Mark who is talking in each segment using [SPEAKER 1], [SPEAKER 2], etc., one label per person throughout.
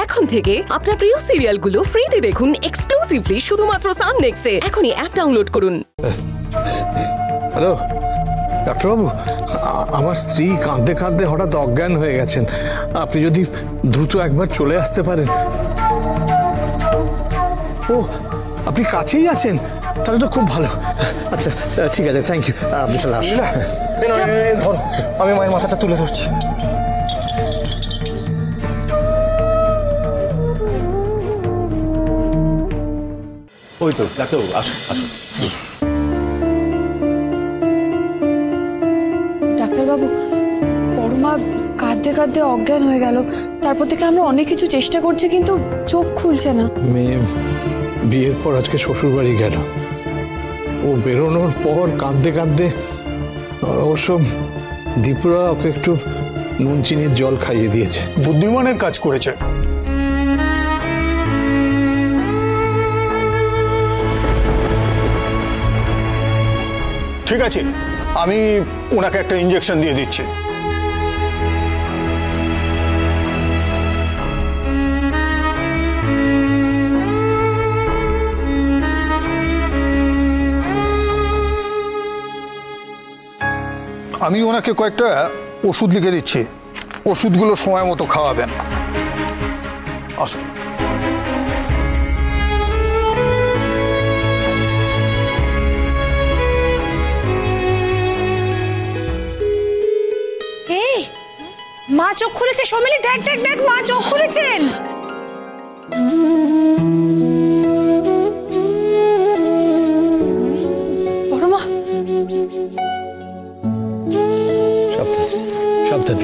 [SPEAKER 1] এখন থেকে আপনার প্রিয় সিরিয়ালগুলো ফ্রিতে দেখুন এক্সক্লুসিভলি শুধুমাত্র সান নেক্সটে। এখনই অ্যাপ ডাউনলোড করুন।
[SPEAKER 2] হ্যালো ডাক্তারবাবু, আমার স্ত্রী কাঁদতে কাঁদতে হঠাৎ অজ্ঞান হয়ে গেছেন। আপনি যদি দ্রুত একবার চলে আসতে পারেন। ও, আপনি কাছেই আছেন, তাহলে তো খুব ভালো। আচ্ছা ঠিক আছে, থ্যাংক ইউ। আপনি তাহলে আসুন।
[SPEAKER 3] ধরো, আমি মায়ের মাথাটা তুলে ধরছি।
[SPEAKER 4] ওই তো ডাক্তারবাবু, আসুন আসুন প্লিজ।
[SPEAKER 5] ডাক্তারবাবু, পরমা কাঁদতে কাঁদতে অজ্ঞান হয়ে গেল। তারপর থেকে আমরা অনেক কিছু চেষ্টা করছি, কিন্তু চোখ খুলছে না।
[SPEAKER 2] মেয়ে বিয়ের পর আজকে শ্বশুর বাড়ি গেল। ও বেরোনোর পর কাঁদতে কাঁদতে, অবশ্য দীপুরা ওকে একটু নুন চিনির জল খাইয়ে দিয়েছে।
[SPEAKER 3] বুদ্ধিমানের কাজ করেছে। ঠিক আছে, আমি ওনাকে একটা ইঞ্জেকশন দিয়ে দিচ্ছি। আমি ওনাকে কয়েকটা ওষুধ লিখে দিচ্ছি, ওষুধগুলো সময় মতো খাওয়াবেন। আসুন।
[SPEAKER 6] মা চোখ খুলেছে। সোমেলি, দেখ দেখ দেখ, মা চোখ খুলেছেন।
[SPEAKER 5] পরমা,
[SPEAKER 2] সাবধান সাবধান।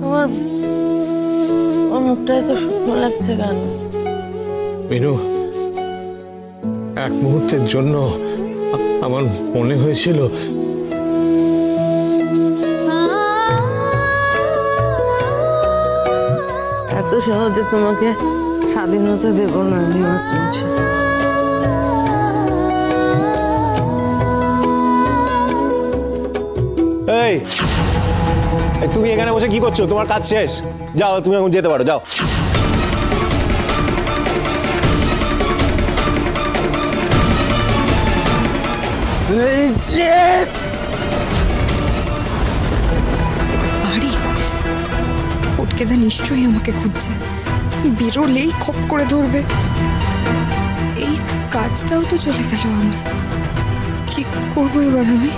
[SPEAKER 7] তোমার মুখটা এত শুকনো লাগছে কেন?
[SPEAKER 2] মিনু, এক মুহূর্তের জন্য আমার মনে হয়েছিল
[SPEAKER 7] এত সহজে তোমাকে স্বাধীনতা দেব না আমি।
[SPEAKER 4] এই, তুমি এখানে বসে কি করছো? তোমার কাজ শেষ, যাও, তুমি এখন যেতে পারো, যাও।
[SPEAKER 5] বাড়ি ফটকেদা নিশ্চয়ই আমাকে খুঁজছে। বেরোলেই খপ করে ধরবে। এই কাজটাও তো চলে গেল আমার। কি করবো এবার আমি?